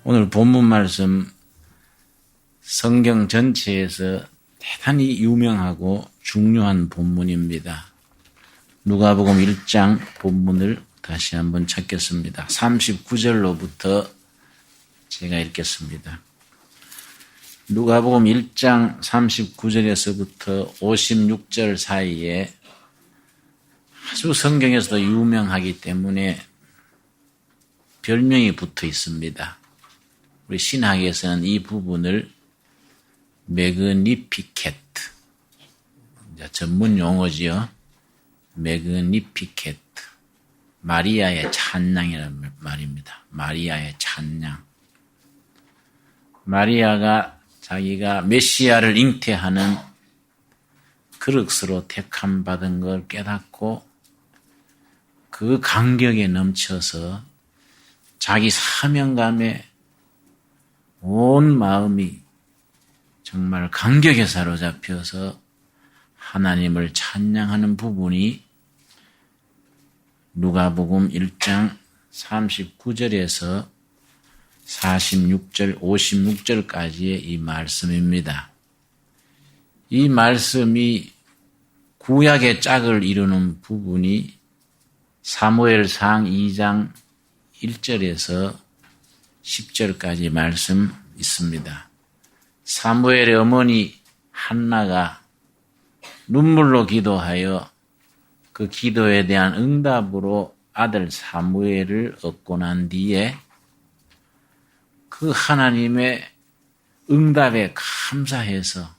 오늘 본문 말씀 성경 전체에서 대단히 유명하고 중요한 본문입니다. 누가복음 1장 본문을 다시 한번 찾겠습니다. 39절로부터 제가 읽겠습니다. 누가복음 1장 39절에서부터 56절 사이에 아주 성경에서도 유명하기 때문에 별명이 붙어 있습니다. 우리 신학에서는 이 부분을 매그니피켓, 전문 용어지요. 매그니피켓, 마리아의 찬양이라는 말입니다. 마리아의 찬양. 마리아가 자기가 메시아를 잉태하는 그릇으로 택함 받은 걸 깨닫고 그 감격에 넘쳐서 자기 사명감에 온 마음이 정말 감격에 사로잡혀서 하나님을 찬양하는 부분이 누가복음 1장 39절에서 46절, 56절까지의 이 말씀입니다. 이 말씀이 구약의 짝을 이루는 부분이 사무엘상 2장 1절에서 10절까지 말씀 있습니다. 사무엘의 어머니 한나가 눈물로 기도하여 그 기도에 대한 응답으로 아들 사무엘을 얻고 난 뒤에 그 하나님의 응답에 감사해서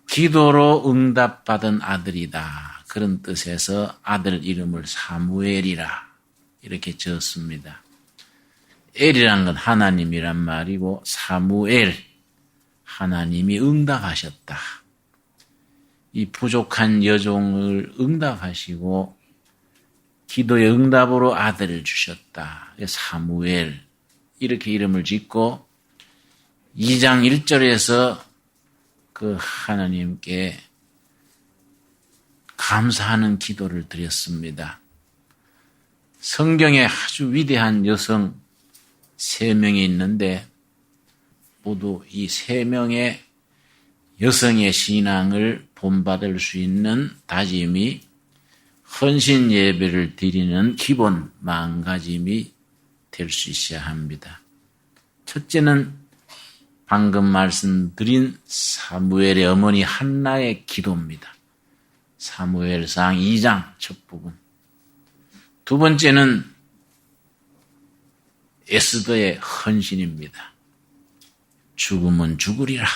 기도로 응답받은 아들이다. 그런 뜻에서 아들 이름을 사무엘이라 이렇게 지었습니다. 엘이란 건 하나님이란 말이고 사무엘, 하나님이 응답하셨다. 이 부족한 여종을 응답하시고 기도의 응답으로 아들을 주셨다. 사무엘 이렇게 이름을 짓고 2장 1절에서 그 하나님께 감사하는 기도를 드렸습니다. 성경에 아주 위대한 여성 3명이 있는데 모두 이 3명의 여성의 신앙을 본받을 수 있는 다짐이 헌신 예배를 드리는 기본 마음가짐이 될 수 있어야 합니다. 첫째는 방금 말씀드린 사무엘의 어머니 한나의 기도입니다. 사무엘상 2장 첫 부분. 두 번째는 에스더의 헌신입니다. 죽으면 죽으리라.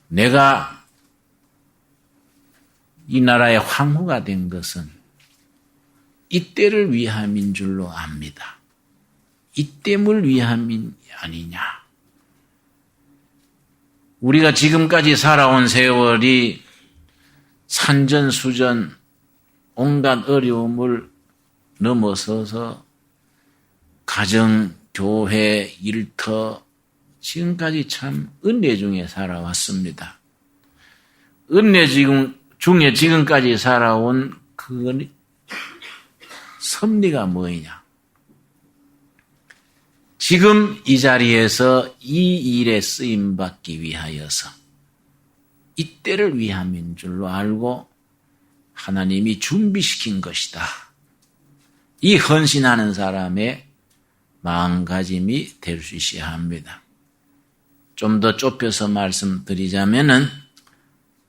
내가 이 나라의 황후가 된 것은 이때를 위함인 줄로 압니다. 이때를 위함이 아니냐. 우리가 지금까지 살아온 세월이 산전수전 온갖 어려움을 넘어서서 가정, 교회, 일터 지금까지 참 은혜 중에 살아왔습니다. 은혜 중에 지금까지 살아온 그 섭리가 뭐냐? 지금 이 자리에서 이 일에 쓰임받기 위하여서 이때를 위함인 줄로 알고 하나님이 준비시킨 것이다. 이 헌신하는 사람의 마음가짐이 될 수 있어야 합니다. 좀 더 좁혀서 말씀드리자면은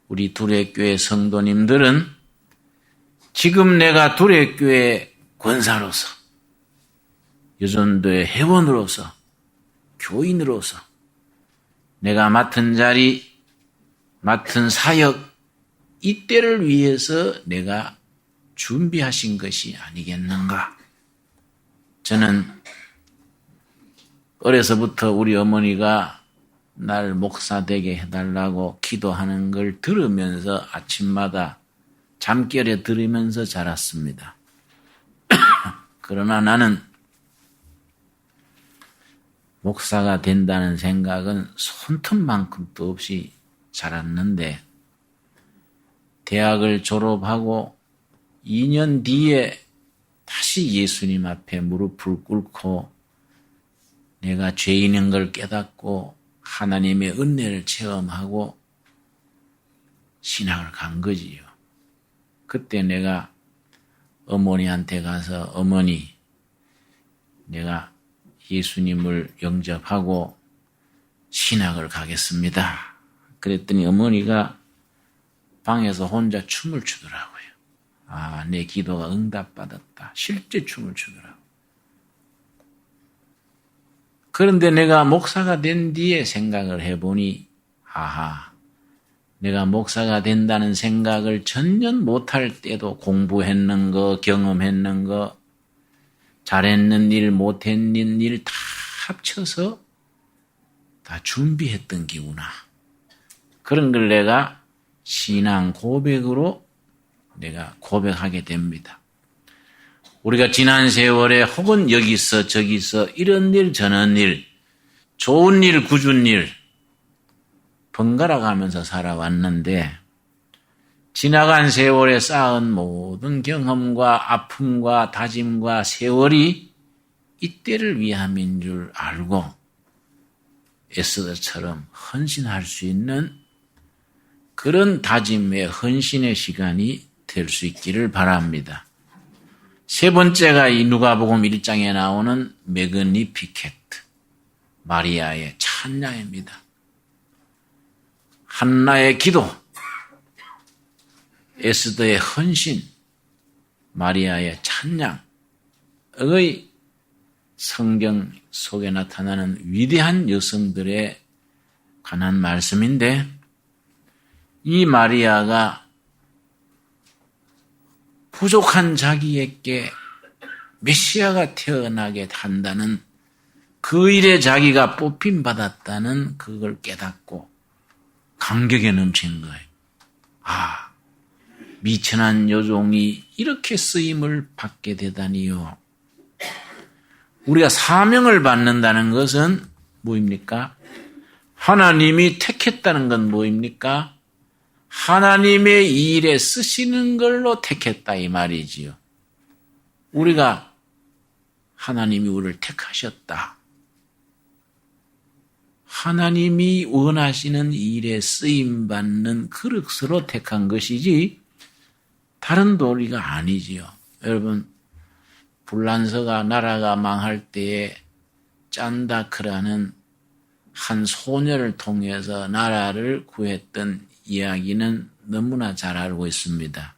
우리 두레교회 성도님들은 지금 내가 두레교회 권사로서 여전도의 회원으로서 교인으로서 내가 맡은 자리 맡은 사역 이때를 위해서 내가 준비하신 것이 아니겠는가. 저는 어려서부터 우리 어머니가 날 목사 되게 해달라고 기도하는 걸 들으면서 아침마다 잠결에 들으면서 자랐습니다. 그러나 나는 목사가 된다는 생각은 손톱만큼도 없이 자랐는데 대학을 졸업하고 2년 뒤에 다시 예수님 앞에 무릎을 꿇고 내가 죄인인 걸 깨닫고 하나님의 은혜를 체험하고 신학을 간 거지요. 그때 내가 어머니한테 가서 어머니, 내가 예수님을 영접하고 신학을 가겠습니다. 그랬더니 어머니가 방에서 혼자 춤을 추더라고요. 아, 내 기도가 응답받았다. 실제 춤을 추더라고요. 그런데 내가 목사가 된 뒤에 생각을 해보니, 아하, 내가 목사가 된다는 생각을 전혀 못할 때도 공부했는 거, 경험했는 거, 잘했는 일, 못했는 일 다 합쳐서 다 준비했던 기구나. 그런 걸 내가 신앙 고백으로 내가 고백하게 됩니다. 우리가 지난 세월에 혹은 여기서 저기서 이런 일 저런 일, 좋은 일 굳은 일 번갈아 가면서 살아왔는데 지나간 세월에 쌓은 모든 경험과 아픔과 다짐과 세월이 이때를 위함인 줄 알고 에스더처럼 헌신할 수 있는 그런 다짐의 헌신의 시간이 될 수 있기를 바랍니다. 세 번째가 이 누가복음 1장에 나오는 매그니피케트, 마리아의 찬양입니다. 한나의 기도, 에스더의 헌신, 마리아의 찬양의 성경 속에 나타나는 위대한 여성들에 관한 말씀인데, 이 마리아가 부족한 자기에게 메시아가 태어나게 한다는 그 일에 자기가 뽑힘받았다는 그걸 깨닫고 감격에 넘치는 거예요. 아, 미천한 여종이 이렇게 쓰임을 받게 되다니요. 우리가 사명을 받는다는 것은 뭐입니까? 하나님이 택했다는 건 뭐입니까? 하나님의 일에 쓰시는 걸로 택했다 이 말이지요. 우리가 하나님이 우리를 택하셨다. 하나님이 원하시는 일에 쓰임받는 그릇으로 택한 것이지 다른 도리가 아니지요. 여러분, 불란서가 나라가 망할 때에 짠다크라는 한 소녀를 통해서 나라를 구했던 이야기는 너무나 잘 알고 있습니다.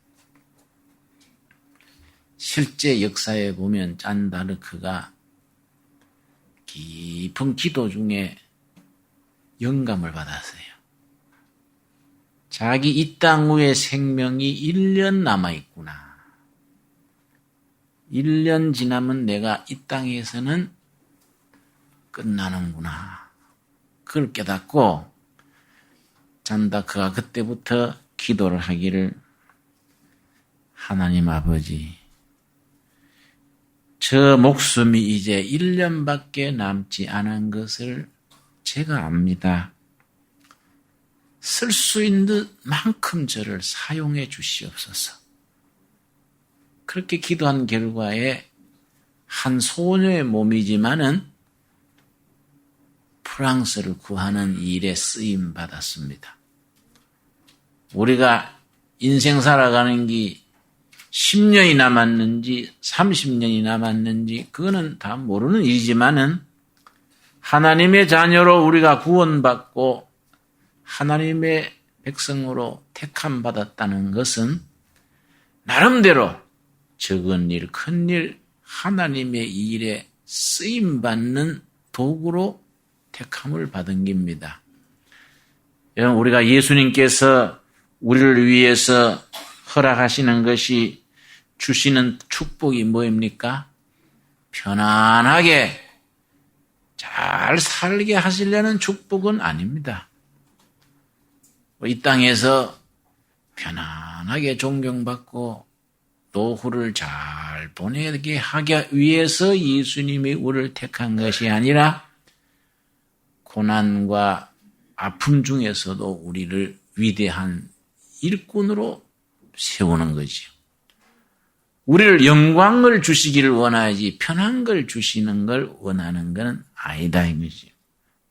실제 역사에 보면 짠다르크가 깊은 기도 중에 영감을 받았어요. 자기 이 땅 후에 생명이 1년 남아있구나. 1년 지나면 내가 이 땅에서는 끝나는구나. 그걸 깨닫고 잔다크가 그때부터 기도를 하기를, 하나님 아버지, 저 목숨이 이제 1년밖에 남지 않은 것을 제가 압니다. 쓸 수 있는 만큼 저를 사용해 주시옵소서. 그렇게 기도한 결과에 한 소녀의 몸이지만은 프랑스를 구하는 일에 쓰임 받았습니다. 우리가 인생 살아가는 게 10년이 남았는지 30년이 남았는지 그거는 다 모르는 일이지만은 하나님의 자녀로 우리가 구원받고 하나님의 백성으로 택함 받았다는 것은 나름대로 적은 일, 큰 일, 하나님의 일에 쓰임받는 도구로 택함을 받은 겁니다. 여러분, 우리가 예수님께서 우리를 위해서 허락하시는 것이, 주시는 축복이 뭐입니까? 편안하게 잘 살게 하시려는 축복은 아닙니다. 이 땅에서 편안하게 존경받고 노후를 잘 보내게 하기 위해서 예수님이 우리를 택한 것이 아니라 고난과 아픔 중에서도 우리를 위대한 일꾼으로 세우는 거지요. 우리를 영광을 주시기를 원하지 편한 걸 주시는 걸 원하는 건 아니다 이거지.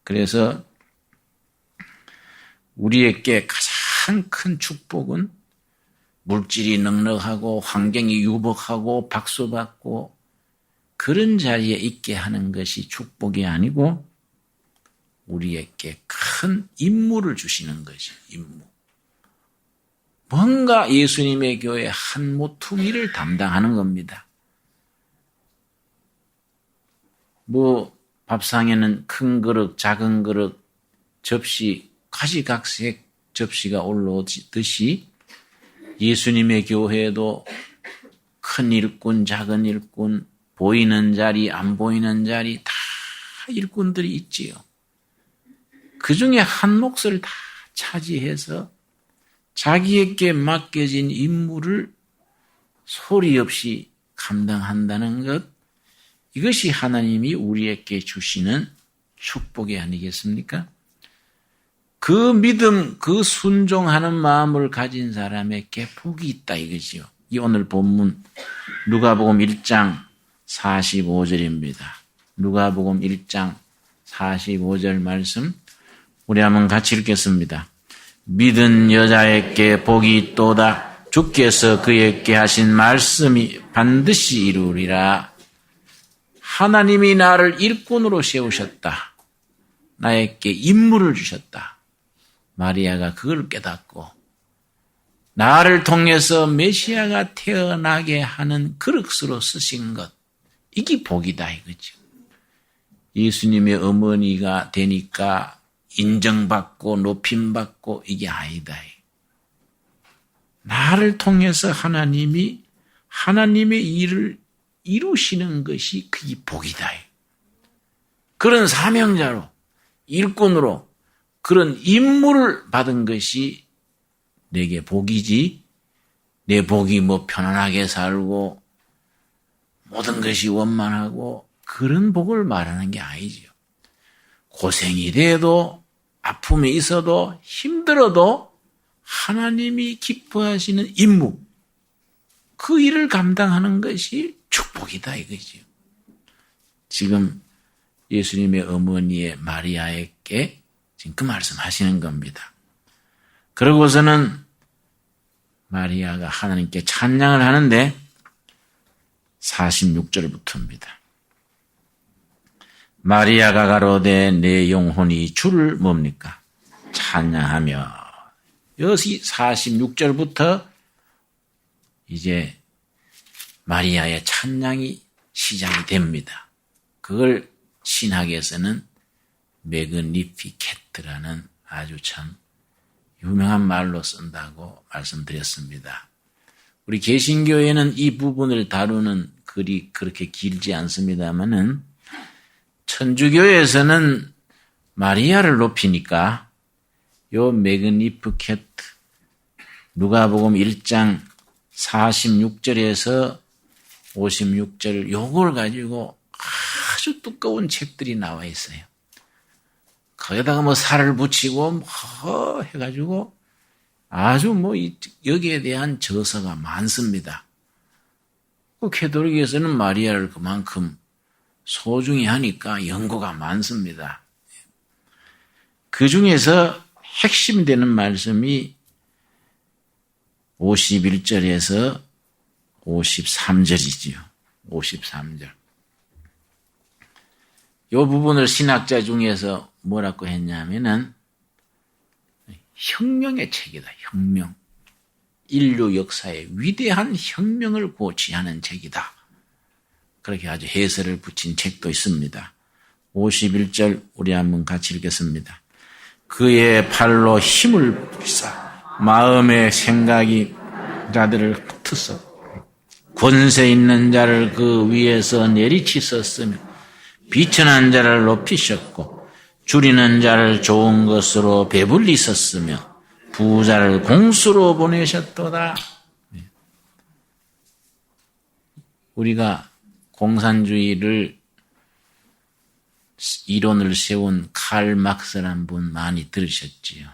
그래서 우리에게 가장 큰 축복은 물질이 넉넉하고 환경이 유복하고 박수받고 그런 자리에 있게 하는 것이 축복이 아니고 우리에게 큰 임무를 주시는 것이 임무. 뭔가 예수님의 교회 한 모퉁이를 담당하는 겁니다. 뭐 밥상에는 큰 그릇, 작은 그릇, 접시, 가지각색 접시가 올라오듯이 예수님의 교회에도 큰 일꾼, 작은 일꾼, 보이는 자리, 안 보이는 자리 다 일꾼들이 있지요. 그 중에 한 몫을 다 차지해서 자기에게 맡겨진 임무를 소리 없이 감당한다는 것, 이것이 하나님이 우리에게 주시는 축복이 아니겠습니까? 그 믿음, 그 순종하는 마음을 가진 사람에게 복이 있다 이거지요. 이 오늘 본문 누가복음 1장 45절입니다. 누가복음 1장 45절 말씀 우리 한번 같이 읽겠습니다. 믿은 여자에게 복이 있도다. 주께서 그에게 하신 말씀이 반드시 이루리라. 하나님이 나를 일꾼으로 세우셨다. 나에게 임무를 주셨다. 마리아가 그걸 깨닫고 나를 통해서 메시아가 태어나게 하는 그릇으로 쓰신 것, 이게 복이다 이거죠. 예수님의 어머니가 되니까 인정받고 높임받고 이게 아니다. 나를 통해서 하나님이 하나님의 일을 이루시는 것이 그게 복이다. 그런 사명자로, 일꾼으로 그런 임무를 받은 것이 내게 복이지, 내 복이 뭐 편안하게 살고 모든 것이 원만하고 그런 복을 말하는 게 아니죠. 고생이 돼도 아픔이 있어도 힘들어도 하나님이 기뻐하시는 임무, 그 일을 감당하는 것이 축복이다 이거죠. 지금 예수님의 어머니의 마리아에게 지금 그 말씀하시는 겁니다. 그러고서는 마리아가 하나님께 찬양을 하는데 46절부터입니다. 마리아가 가로되 내 영혼이 주를 뭡니까? 찬양하며. 여기 46절부터 이제 마리아의 찬양이 시작이 됩니다. 그걸 신학에서는 매그니피케트라는 아주 참 유명한 말로 쓴다고 말씀드렸습니다. 우리 개신교에는 이 부분을 다루는 글이 그렇게 길지 않습니다만은 천주교에서는 마리아를 높이니까 요 매그니피케트 누가복음 1장 46절에서 56절 요걸 가지고 아주 두꺼운 책들이 나와 있어요. 거기다가 뭐 살을 붙이고 뭐 해가지고 아주 뭐 여기에 대한 저서가 많습니다. 그 캐톨릭에서는 마리아를 그만큼 소중히 하니까 연고가 많습니다. 그 중에서 핵심 되는 말씀이 51절에서 53절이지요. 53절. 이 부분을 신학자 중에서 뭐라고 했냐면은 혁명의 책이다. 혁명. 인류 역사의 위대한 혁명을 고취하는 책이다. 그렇게 아주 해설을 붙인 책도 있습니다. 51절 우리 한번 같이 읽겠습니다. 그의 팔로 힘을 불사 마음의 생각이 자들을 흩으서 권세 있는 자를 그 위에서 내리치셨으며 비천한 자를 높이셨고 줄이는 자를 좋은 것으로 배불리셨으며 부자를 공수로 보내셨도다. 우리가 공산주의를 이론을 세운 칼 막스라는 분 많이 들으셨지요.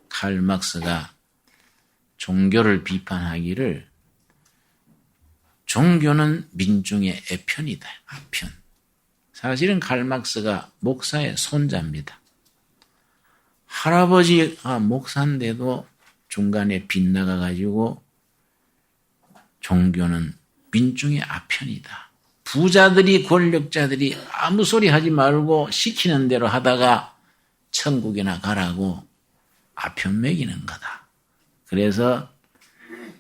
칼 막스가 종교를 비판하기를 종교는 민중의 애편이다. 아편. 사실은 칼막스가 목사의 손자입니다. 할아버지가 목사인데도 중간에 빗나가가지고 종교는 민중의 아편이다. 부자들이 권력자들이 아무 소리 하지 말고 시키는 대로 하다가 천국이나 가라고 아편 매기는 거다. 그래서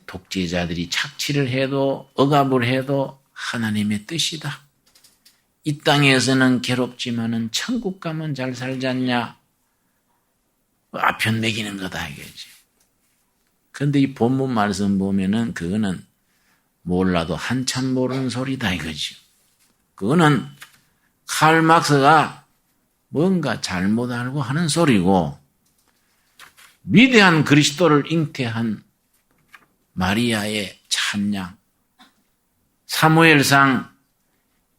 독재자들이 착취를 해도 억압을 해도 하나님의 뜻이다. 이 땅에서는 괴롭지만은 천국 가면 잘 살지 않냐? 아편 매기는 거다 이거지. 그런데 이 본문 말씀 보면은 그거는 몰라도 한참 모르는 소리다 이거지. 그거는 칼막스가 뭔가 잘못 알고 하는 소리고, 위대한 그리스도를 잉태한 마리아의 찬양, 사무엘상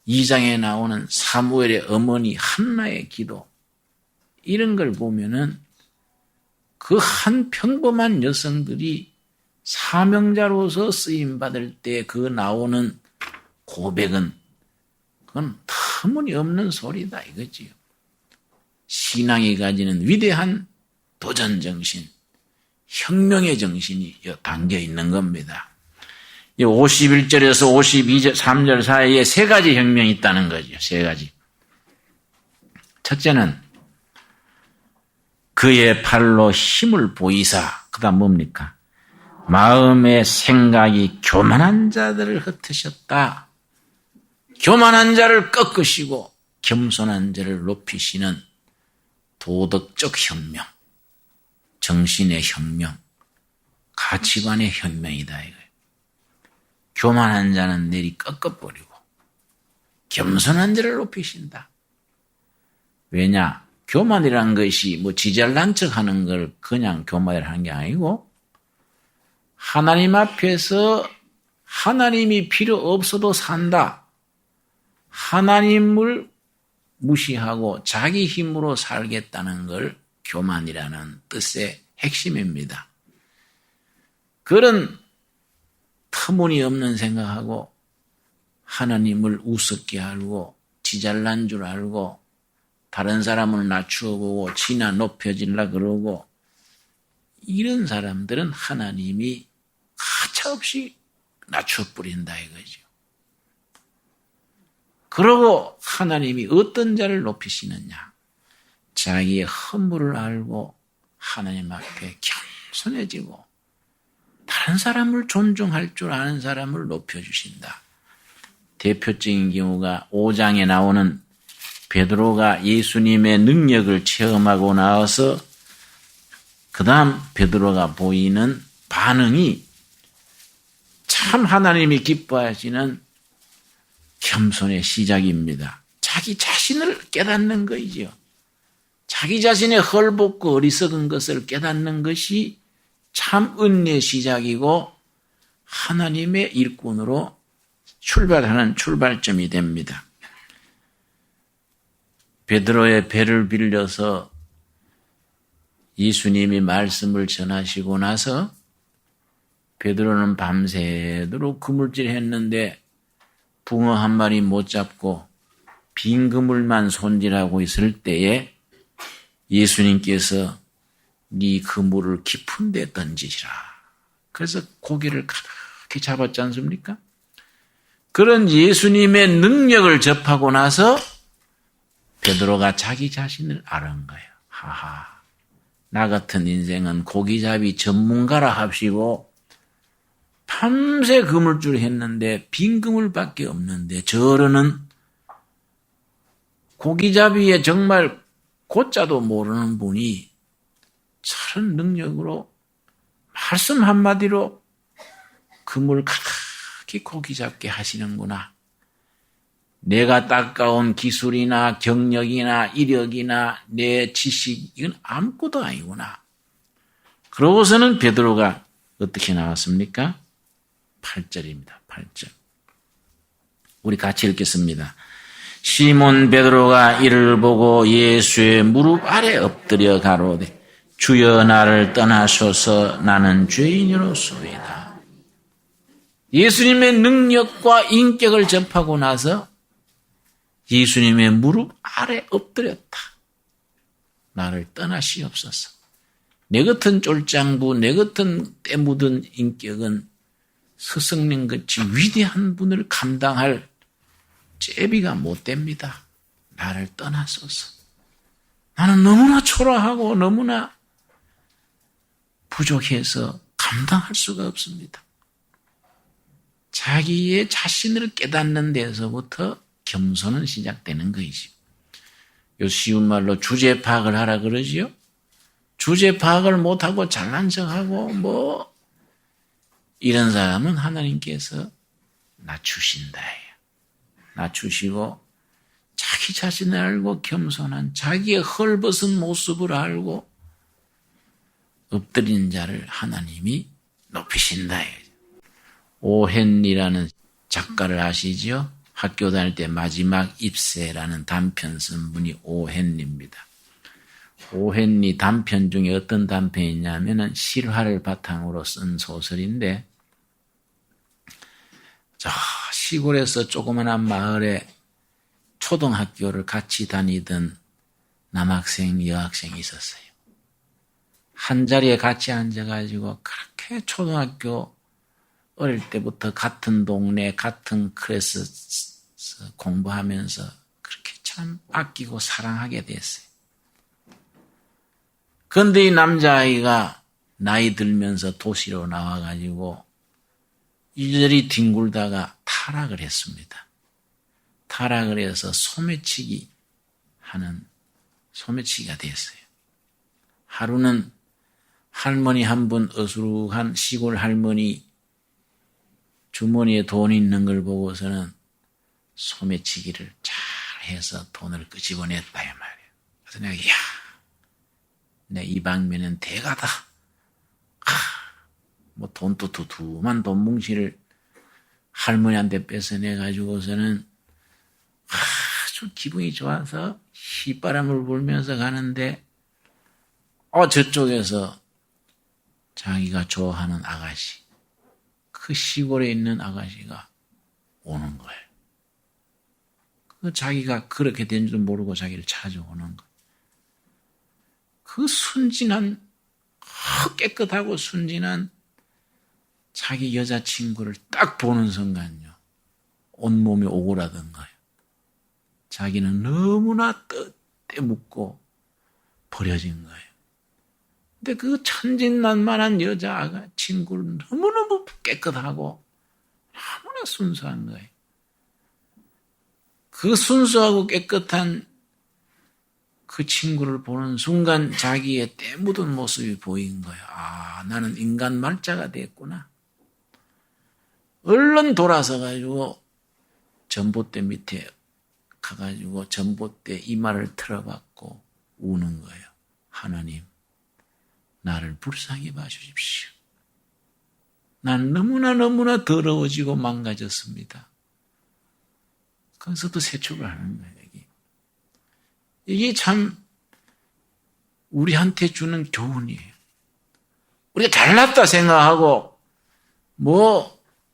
2장에 나오는 사무엘의 어머니 한나의 기도, 이런 걸 보면은 그 한 평범한 여성들이 사명자로서 쓰임받을 때 그 나오는 고백은 그건 터무니없는 소리다 이거지요. 신앙이 가지는 위대한 도전정신, 혁명의 정신이 담겨 있는 겁니다. 51절에서 53절 사이에 세 가지 혁명이 있다는 거죠. 세 가지. 첫째는 그의 팔로 힘을 보이사, 그 다음 뭡니까? 마음의 생각이 교만한 자들을 흩으셨다. 교만한 자를 꺾으시고 겸손한 자를 높이시는 도덕적 혁명, 정신의 혁명, 가치관의 혁명이다 이거예요. 교만한 자는 내리 꺾어버리고 겸손한 자를 높이신다. 왜냐? 교만이란 것이 뭐 지잘난 척하는 걸 그냥 교만이라 하는 게 아니고, 하나님 앞에서 하나님이 필요 없어도 산다. 하나님을 무시하고 자기 힘으로 살겠다는 걸 교만이라는 뜻의 핵심입니다. 그런 터무니없는 생각하고 하나님을 우습게 알고 지잘난 줄 알고 다른 사람을 낮추어보고 지나 높여지려 그러고, 이런 사람들은 하나님이 가차없이 낮춰버린다 이거죠. 그러고 하나님이 어떤 자를 높이시느냐? 자기의 허물을 알고 하나님 앞에 겸손해지고 다른 사람을 존중할 줄 아는 사람을 높여주신다. 대표적인 경우가 5장에 나오는 베드로가 예수님의 능력을 체험하고 나와서 그 다음 베드로가 보이는 반응이 참 하나님이 기뻐하시는 겸손의 시작입니다. 자기 자신을 깨닫는 거이죠. 자기 자신의 헐벗고 어리석은 것을 깨닫는 것이 참 은혜의 시작이고 하나님의 일꾼으로 출발하는 출발점이 됩니다. 베드로의 배를 빌려서 예수님이 말씀을 전하시고 나서 베드로는 밤새도록 그물질했는데 붕어 한 마리 못 잡고 빈 그물만 손질하고 있을 때에 예수님께서 네 그물을 깊은 데 던지시라. 그래서 고기를 가득히 잡았지 않습니까? 그런 예수님의 능력을 접하고 나서 베드로가 자기 자신을 알은 거예요. 하하, 나 같은 인생은 고기잡이 전문가라 합시고 밤새 그물줄 했는데 빈 그물밖에 없는데 저러는 고기잡이에 정말 고자도 모르는 분이 저런 능력으로 말씀 한마디로 그물 가득히 고기 잡게 하시는구나. 내가 닦아온 기술이나 경력이나 이력이나 내 지식, 이건 아무것도 아니구나. 그러고서는 베드로가 어떻게 나왔습니까? 8절입니다. 8절. 우리 같이 읽겠습니다. 시몬 베드로가 이를 보고 예수의 무릎 아래 엎드려 가로되 주여 나를 떠나소서 나는 죄인으로소이다. 예수님의 능력과 인격을 접하고 나서 예수님의 무릎 아래 엎드렸다. 나를 떠나시옵소서. 내 같은 쫄장부, 내 같은 때 묻은 인격은 스승님같이 위대한 분을 감당할 제비가 못 됩니다. 나를 떠나소서. 나는 너무나 초라하고 너무나 부족해서 감당할 수가 없습니다. 자기의 자신을 깨닫는 데서부터 겸손은 시작되는 것이죠. 요 쉬운 말로 주제 파악을 하라 그러지요. 주제 파악을 못하고 잘난 척하고 이런 사람은 하나님께서 낮추신다. 낮추시고 자기 자신을 알고 겸손한 자기의 헐벗은 모습을 알고 엎드린 자를 하나님이 높이신다. 오헨리라는 작가를 아시죠? 학교 다닐 때 마지막 입세라는 단편 쓴 분이 오헨리입니다. 오헨리 단편 중에 어떤 단편이냐면은 실화를 바탕으로 쓴 소설인데, 저 시골에서 조그마한 마을에 초등학교를 같이 다니던 남학생, 여학생이 있었어요. 한 자리에 같이 앉아가지고 그렇게 초등학교 어릴 때부터 같은 동네, 같은 클래스 공부하면서 그렇게 참 아끼고 사랑하게 됐어요. 그런데 이 남자아이가 나이 들면서 도시로 나와가지고 이리저리 뒹굴다가 타락을 했습니다. 타락을 해서 소매치기가 됐어요. 하루는 할머니 한 분, 어수룩한 시골 할머니 주머니에 돈이 있는 걸 보고서는 소매치기를 잘 해서 돈을 끄집어냈다 이 말이에요. 그래서 내가 내 이 방면은 대가다. 돈도 두툼한 돈 뭉치를 할머니한테 뺏어내가지고서는 아주 기분이 좋아서 휘바람을 불면서 가는데 저쪽에서 자기가 좋아하는 아가씨, 그 시골에 있는 아가씨가 오는 거예요. 자기가 그렇게 된 줄 모르고 자기를 찾아오는 거예요. 그 순진한, 깨끗하고 순진한 자기 여자친구를 딱 보는 순간요, 온몸이 오그라든 거예요. 자기는 너무나 떼묻고 버려진 거예요. 근데 그 천진난만한 여자 친구를 너무너무 깨끗하고 너무나 순수한 거예요. 그 순수하고 깨끗한 그 친구를 보는 순간 자기의 때 묻은 모습이 보인 거예요. 나는 인간 말자가 됐구나. 얼른 돌아서 가지고 전봇대 밑에 가가지고 전봇대 이마를 틀어박고 우는 거예요. 하나님, 나를 불쌍히 봐주십시오. 난 너무나 더러워지고 망가졌습니다. 거기서도 세축을 하는 거예요. 이게 참 우리한테 주는 교훈이에요. 우리가 잘났다 생각하고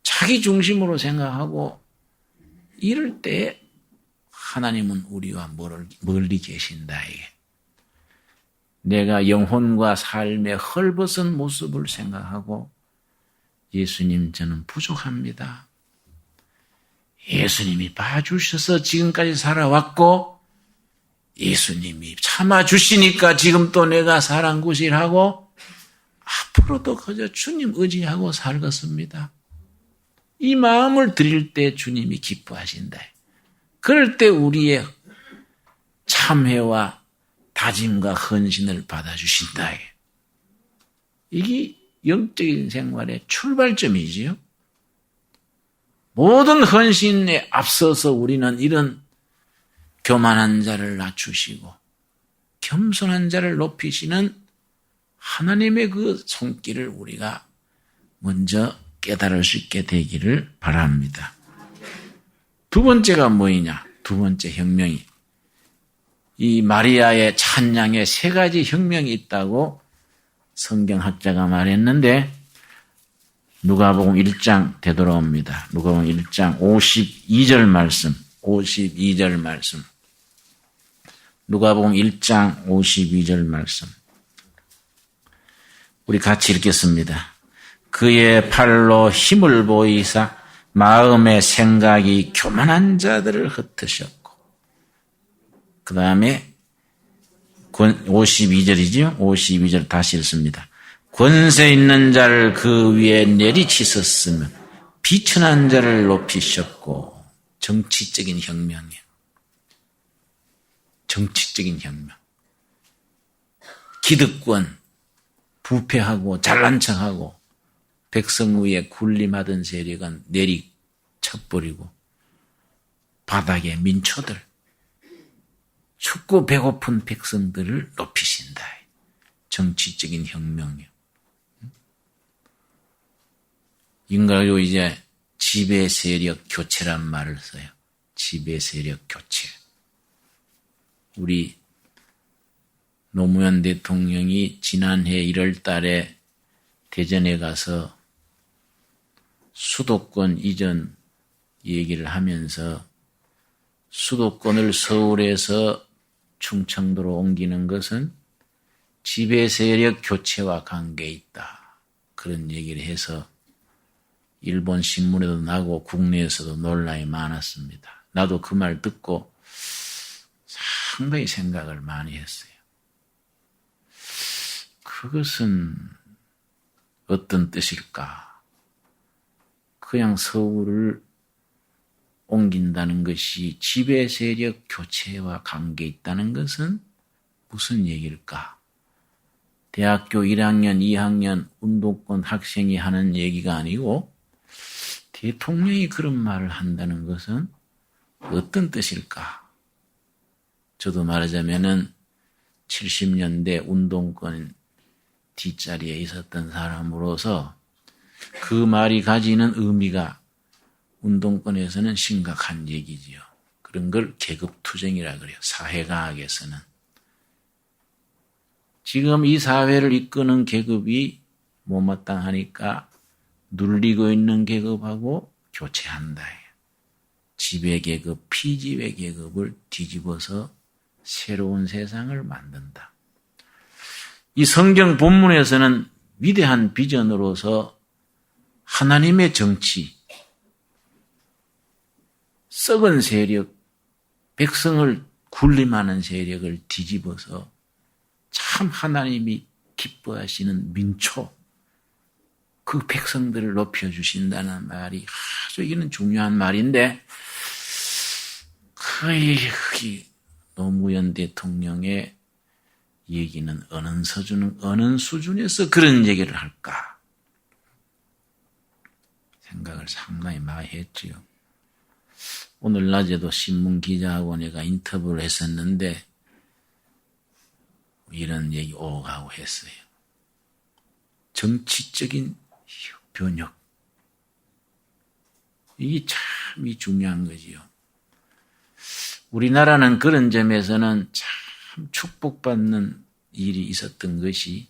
자기 중심으로 생각하고 이럴 때 하나님은 우리와 멀리 계신다. 내가 영혼과 삶의 헐벗은 모습을 생각하고 예수님, 저는 부족합니다. 예수님이 봐주셔서 지금까지 살아왔고 예수님이 참아주시니까 지금 또 내가 사랑구실하고 앞으로도 그저 주님 의지하고 살겠습니다. 이 마음을 드릴 때 주님이 기뻐하신다. 그럴 때 우리의 참회와 다짐과 헌신을 받아주신다. 이게 영적인 생활의 출발점이지요. 모든 헌신에 앞서서 우리는 이런 교만한 자를 낮추시고 겸손한 자를 높이시는 하나님의 그 손길을 우리가 먼저 깨달을 수 있게 되기를 바랍니다. 두 번째가 뭐이냐? 두 번째 혁명이, 이 마리아의 찬양에 세 가지 혁명이 있다고 성경학자가 말했는데, 누가복음 1장 되돌아옵니다. 누가복음 1장 52절 말씀. 52절 말씀. 누가복음 1장 52절 말씀. 우리 같이 읽겠습니다. 그의 팔로 힘을 보이사 마음의 생각이 교만한 자들을 흩으셨고, 그 다음에 52절이죠. 52절 다시 읽습니다. 권세 있는 자를 그 위에 내리치셨으며 비천한 자를 높이셨고. 정치적인 혁명이에요. 정치적인 혁명. 기득권, 부패하고 잘난 척하고 백성 위에 군림하던 세력은 내리쳐버리고 바닥에 민초들, 춥고 배고픈 백성들을 높이신다. 정치적인 혁명이요. 인간요 이제 지배 세력 교체란 말을 써요. 지배 세력 교체. 우리 노무현 대통령이 지난해 1월 달에 대전에 가서 수도권 이전 얘기를 하면서 수도권을 서울에서 충청도로 옮기는 것은 지배 세력 교체와 관계 있다. 그런 얘기를 해서 일본 신문에도 나고 국내에서도 논란이 많았습니다. 나도 그 말 듣고 상당히 생각을 많이 했어요. 그것은 어떤 뜻일까? 그냥 서울을 옮긴다는 것이 지배 세력 교체와 관계 있다는 것은 무슨 얘기일까? 대학교 1학년, 2학년 운동권 학생이 하는 얘기가 아니고 대통령이 그런 말을 한다는 것은 어떤 뜻일까? 저도 말하자면은 70년대 운동권 뒷자리에 있었던 사람으로서 그 말이 가지는 의미가 운동권에서는 심각한 얘기지요. 그런 걸 계급투쟁이라 그래요. 사회과학에서는. 지금 이 사회를 이끄는 계급이 못마땅하니까 눌리고 있는 계급하고 교체한다. 지배계급, 피지배계급을 뒤집어서 새로운 세상을 만든다. 이 성경 본문에서는 위대한 비전으로서 하나님의 정치, 썩은 세력, 백성을 군림하는 세력을 뒤집어서 참 하나님이 기뻐하시는 민초, 그 백성들을 높여주신다는 말이 아주 이거는 중요한 말인데 거의 노무현 대통령의 얘기는 어느 수준에서 그런 얘기를 할까 생각을 상당히 많이 했지요. 오늘 낮에도 신문기자하고 내가 인터뷰를 했었는데 이런 얘기 오가고 했어요. 정치적인 변혁. 이게 참 중요한 거지요. 우리나라는 그런 점에서는 참 축복받는 일이 있었던 것이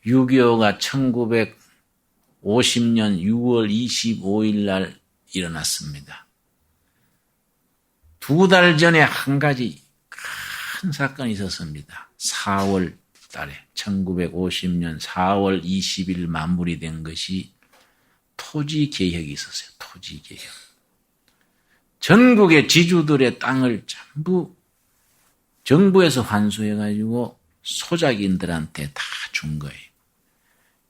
6.25가 1950년 6월 25일 날 일어났습니다. 2달 전에 한 가지 큰 사건이 있었습니다. 4월 달에 1950년 4월 20일 마무리된 것이 토지개혁이 있었어요. 토지개혁. 전국의 지주들의 땅을 전부 정부에서 환수해가지고 소작인들한테 다 준 거예요.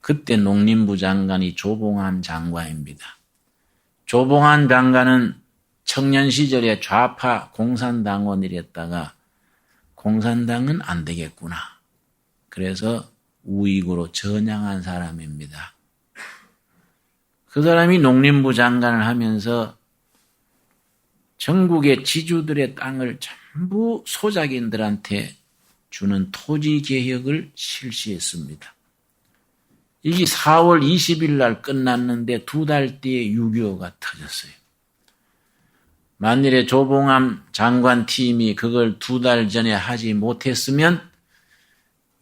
그때 농림부 장관이 조봉암 장관입니다. 조봉암 장관은 청년 시절에 좌파 공산당원이랬다가 공산당은 안 되겠구나. 그래서 우익으로 전향한 사람입니다. 그 사람이 농림부 장관을 하면서 전국의 지주들의 땅을 전부 소작인들한테 주는 토지개혁을 실시했습니다. 이게 4월 20일 날 끝났는데 2달 뒤에 6.25가 터졌어요. 만일에 조봉암 장관 팀이 그걸 2달 전에 하지 못했으면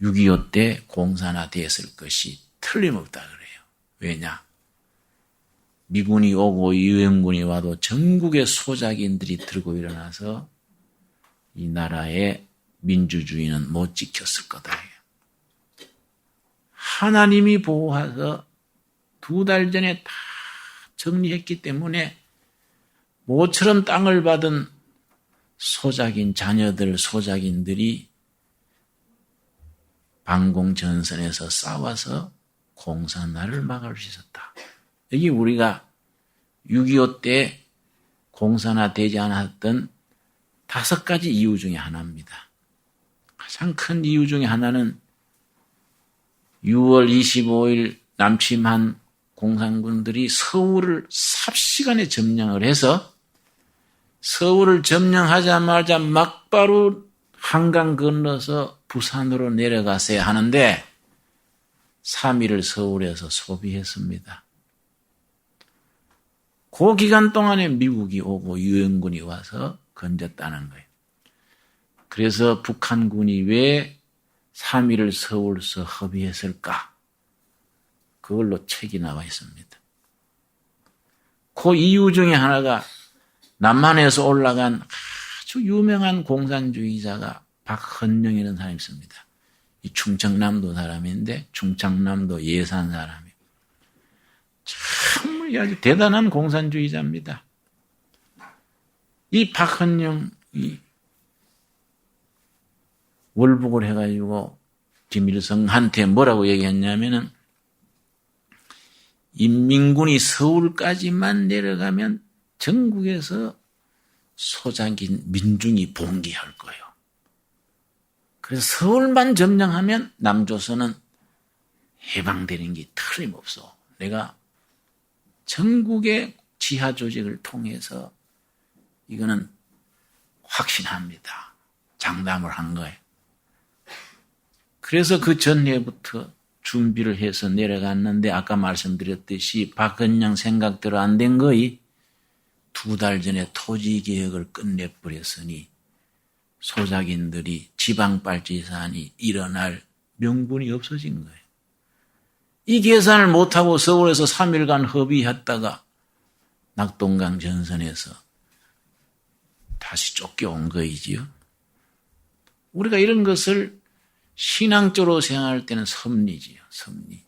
6.25 때 공산화됐을 것이 틀림없다 그래요. 왜냐? 미군이 오고 유엔군이 와도 전국의 소작인들이 들고 일어나서 이 나라의 민주주의는 못 지켰을 거다. 하나님이 보호해서 2달 전에 다 정리했기 때문에 모처럼 땅을 받은 소작인 자녀들, 소작인들이 방공전선에서 싸워서 공산화를 막을 수 있었다. 여기 우리가 6.25 때 공산화 되지 않았던 5가지 이유 중에 하나입니다. 가장 큰 이유 중에 하나는 6월 25일 남침한 공산군들이 서울을 삽시간에 점령을 해서 서울을 점령하자마자 막바로 한강 건너서 부산으로 내려갔어야 하는데 3일을 서울에서 소비했습니다. 그 기간 동안에 미국이 오고 유엔군이 와서 건졌다는 거예요. 그래서 북한군이 왜 3일을 서울서 허비했을까? 그걸로 책이 나와 있습니다. 그 이유 중에 하나가 남한에서 올라간 아주 유명한 공산주의자가 박헌영이라는 사람이 있습니다. 이 충청남도 사람인데 충청남도 예산 사람이에요. 참 아주 대단한 공산주의자입니다. 이 박헌영이 월북을 해가지고 김일성한테 뭐라고 얘기했냐면은 인민군이 서울까지만 내려가면 전국에서 소작인 민중이 봉기할 거예요. 그래서 서울만 점령하면 남조선은 해방되는 게 틀림없어. 내가 전국의 지하 조직을 통해서 이거는 확신합니다. 장담을 한 거예요. 그래서 그 전해부터 준비를 해서 내려갔는데 아까 말씀드렸듯이 박헌영 생각대로 안 된 거이 2달 전에 토지개혁을 끝내버렸으니 소작인들이 지방발전이 일어날 명분이 없어진 거예요. 이 계산을 못하고 서울에서 3일간 허비했다가 낙동강 전선에서 다시 쫓겨온 거이지요. 우리가 이런 것을 신앙적으로 생각할 때는 섭리지요. 섭리.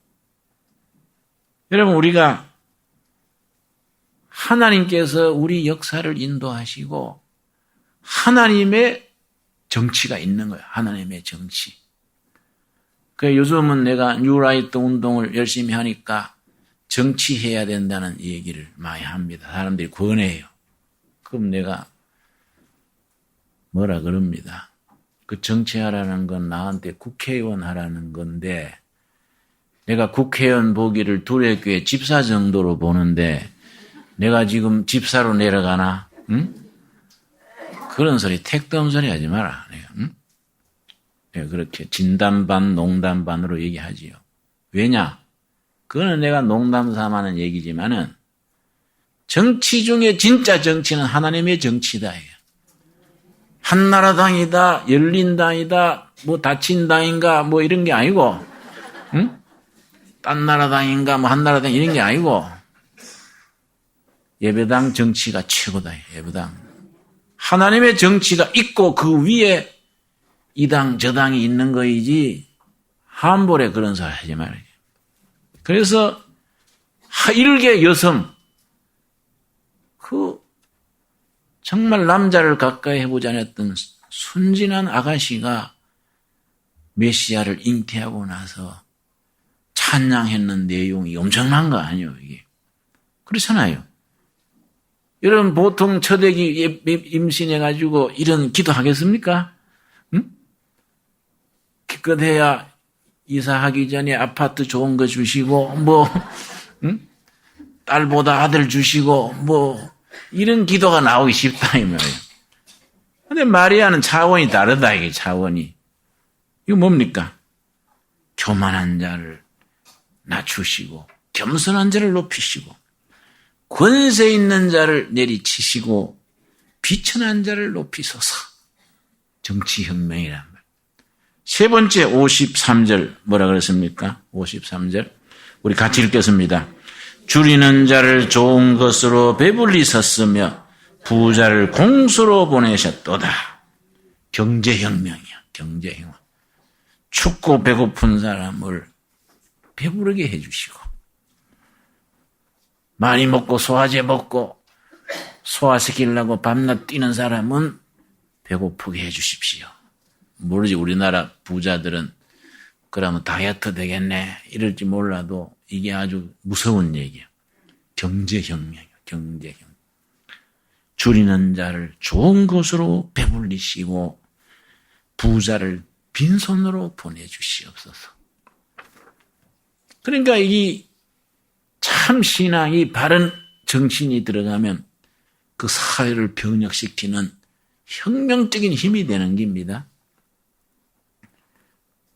여러분 우리가 하나님께서 우리 역사를 인도하시고 하나님의 정치가 있는 거예요. 하나님의 정치. 그 요즘은 내가 뉴라이트 운동을 열심히 하니까 정치해야 된다는 얘기를 많이 합니다. 사람들이 권해요. 그럼 내가 뭐라 그럽니다. 그 정치하라는 건 나한테 국회의원 하라는 건데 내가 국회의원 보기를 두레교회 집사 정도로 보는데 내가 지금 집사로 내려가나? 응? 그런 소리 택도 없는 소리 하지 마라. 응? 네, 그렇게 진담 반 농담 반으로 얘기하지요. 왜냐? 그거는 내가 농담 삼아는 얘기지만은 정치 중에 진짜 정치는 하나님의 정치다. 한나라당이다, 열린당이다, 뭐 다친당인가 뭐 이런 게 아니고, 응? 딴 나라당인가 뭐 한나라당 이런 게 아니고 예배당 정치가 최고다. 예배당. 하나님의 정치가 있고 그 위에 이 당 저 당이 있는 거이지 함부로 그런 소리 하지 말아요. 그래서 일개 여성 그 정말 남자를 가까이 해보지 않았던 순진한 아가씨가 메시아를 잉태하고 나서 찬양했는 내용이 엄청난 거 아니에요, 이게. 그렇잖아요. 여러분, 보통 처대기 임신해가지고 이런 기도 하겠습니까? 응? 기껏해야 이사하기 전에 아파트 좋은 거 주시고, 응? 딸보다 아들 주시고, 이런 기도가 나오기 쉽다, 이 말이에요. 근데 마리아는 차원이 다르다, 이게 차원이. 이거 뭡니까? 교만한 자를 낮추시고, 겸손한 자를 높이시고, 권세 있는 자를 내리치시고, 비천한 자를 높이소서. 정치혁명이란 말. 세 번째 53절, 뭐라 그랬습니까? 53절. 우리 같이 읽겠습니다. 줄이는 자를 좋은 것으로 배불리 섰으며 부자를 공수로 보내셨도다. 경제혁명이야. 경제혁명. 춥고 배고픈 사람을 배부르게 해주시고 많이 먹고 소화제 먹고 소화시키려고 밤낮 뛰는 사람은 배고프게 해주십시오. 모르지 우리나라 부자들은 그러면 다이어트 되겠네 이럴지 몰라도 이게 아주 무서운 얘기예요. 경제혁명이에요. 경제혁명. 줄이는 자를 좋은 것으로 배불리시고 부자를 빈손으로 보내주시옵소서. 그러니까 이 참 신앙이 바른 정신이 들어가면 그 사회를 변혁시키는 혁명적인 힘이 되는 겁니다.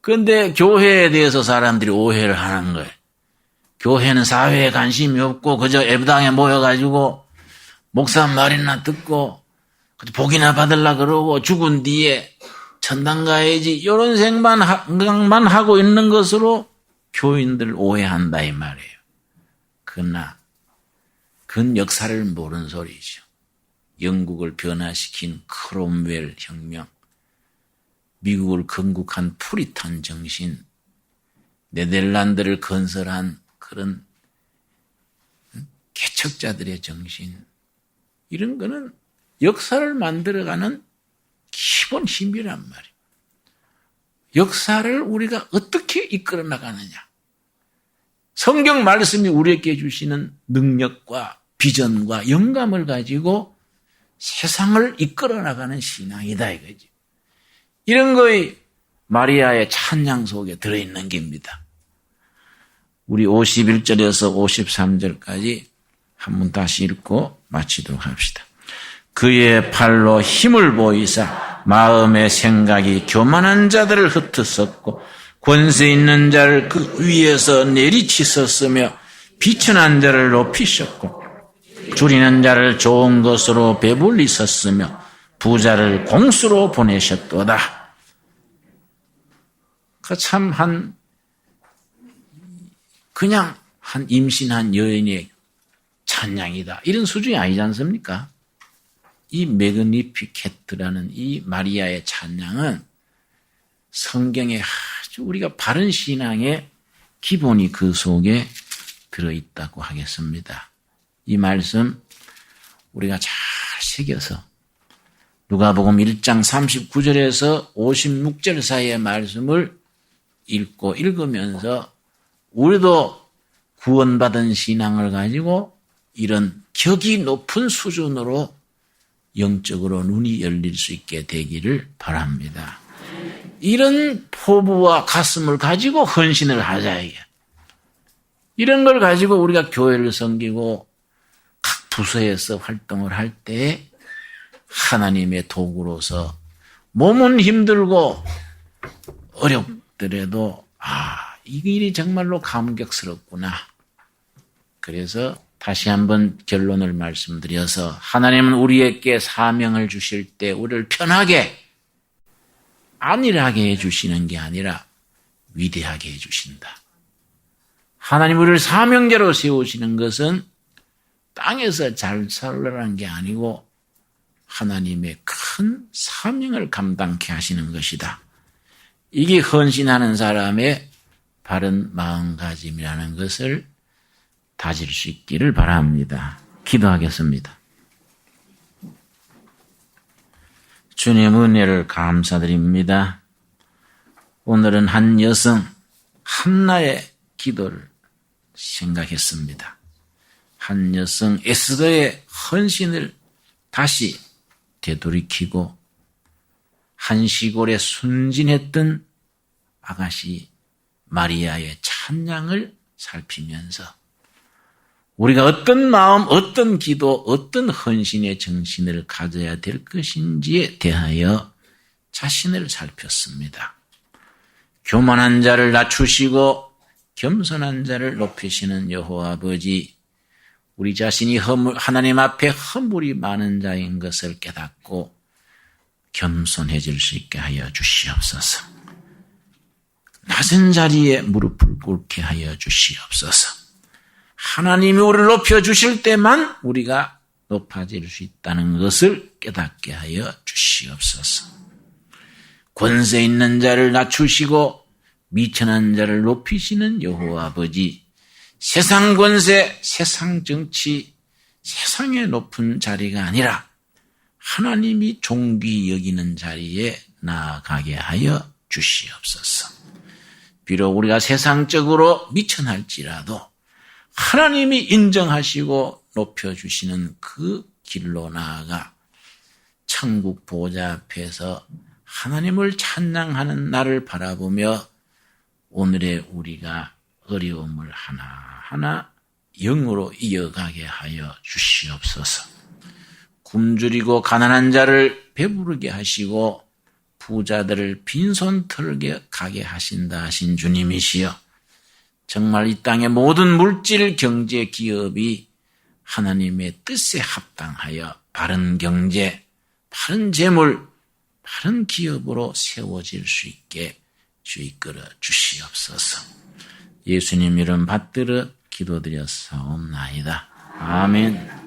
그런데 교회에 대해서 사람들이 오해를 하는 거예요. 교회는 사회에 관심이 없고 그저 예배당에 모여가지고 목사 말이나 듣고 복이나 받으려 그러고 죽은 뒤에 천당 가야지 이런 생각만 하고 있는 것으로 교인들 오해한다 이 말이에요. 그러나 그건 역사를 모르는 소리죠. 영국을 변화시킨 크롬웰 혁명, 미국을 건국한 프리탄 정신, 네덜란드를 건설한 그런 개척자들의 정신, 이런 거는 역사를 만들어가는 기본 힘이란 말이에요. 역사를 우리가 어떻게 이끌어 나가느냐. 성경 말씀이 우리에게 주시는 능력과 비전과 영감을 가지고 세상을 이끌어 나가는 신앙이다 이거지. 이런 거에 마리아의 찬양 속에 들어있는 겁니다. 우리 51절에서 53절까지 한번 다시 읽고 마치도록 합시다. 그의 팔로 힘을 보이사 마음의 생각이 교만한 자들을 흩으셨고 권세 있는 자를 그 위에서 내리치셨으며 비천한 자를 높이셨고 줄이는 자를 좋은 것으로 배불리셨으며 부자를 공수로 보내셨도다. 그냥 한 임신한 여인의 찬양이다. 이런 수준이 아니지 않습니까? 이 매그니피켓라는 이 마리아의 찬양은 성경에 아주 우리가 바른 신앙의 기본이 그 속에 들어있다고 하겠습니다. 이 말씀 우리가 잘 새겨서 누가복음 1장 39절에서 56절 사이의 말씀을 읽으면서 우리도 구원받은 신앙을 가지고 이런 격이 높은 수준으로 영적으로 눈이 열릴 수 있게 되기를 바랍니다. 이런 포부와 가슴을 가지고 헌신을 하자 이게. 이런 걸 가지고 우리가 교회를 섬기고 각 부서에서 활동을 할 때 하나님의 도구로서 몸은 힘들고 어렵더라도 이 일이 정말로 감격스럽구나. 그래서 다시 한번 결론을 말씀드려서 하나님은 우리에게 사명을 주실 때 우리를 편하게 안일하게 해주시는 게 아니라 위대하게 해주신다. 하나님 우리를 사명자로 세우시는 것은 땅에서 잘 살라는 게 아니고 하나님의 큰 사명을 감당케 하시는 것이다. 이게 헌신하는 사람의 바른 마음가짐이라는 것을 다질 수 있기를 바랍니다. 기도하겠습니다. 주님 은혜를 감사드립니다. 오늘은 한 여성 한나의 기도를 생각했습니다. 한 여성 에스더의 헌신을 다시 되돌이키고 한 시골에 순진했던 아가씨 마리아의 찬양을 살피면서 우리가 어떤 마음, 어떤 기도, 어떤 헌신의 정신을 가져야 될 것인지에 대하여 자신을 살폈습니다. 교만한 자를 낮추시고 겸손한 자를 높이시는 여호와 아버지, 우리 자신이 하나님 앞에 허물이 많은 자인 것을 깨닫고 겸손해질 수 있게 하여 주시옵소서. 낮은 자리에 무릎을 꿇게 하여 주시옵소서. 하나님이 우리를 높여주실 때만 우리가 높아질 수 있다는 것을 깨닫게 하여 주시옵소서. 권세 있는 자를 낮추시고 미천한 자를 높이시는 여호와 아버지, 세상 권세, 세상 정치, 세상의 높은 자리가 아니라 하나님이 존귀 여기는 자리에 나아가게 하여 주시옵소서. 비록 우리가 세상적으로 미천할지라도 하나님이 인정하시고 높여주시는 그 길로 나아가 천국 보좌 앞에서 하나님을 찬양하는 날을 바라보며 오늘의 우리가 어려움을 하나하나 영으로 이어가게 하여 주시옵소서. 굶주리고 가난한 자를 배부르게 하시고 부자들을 빈손 털게 가게 하신다 하신 주님이시여, 정말 이 땅의 모든 물질 경제 기업이 하나님의 뜻에 합당하여 바른 경제, 바른 재물, 바른 기업으로 세워질 수 있게 주 이끌어 주시옵소서. 예수님 이름 받들어 기도드렸사옵나이다. 아멘.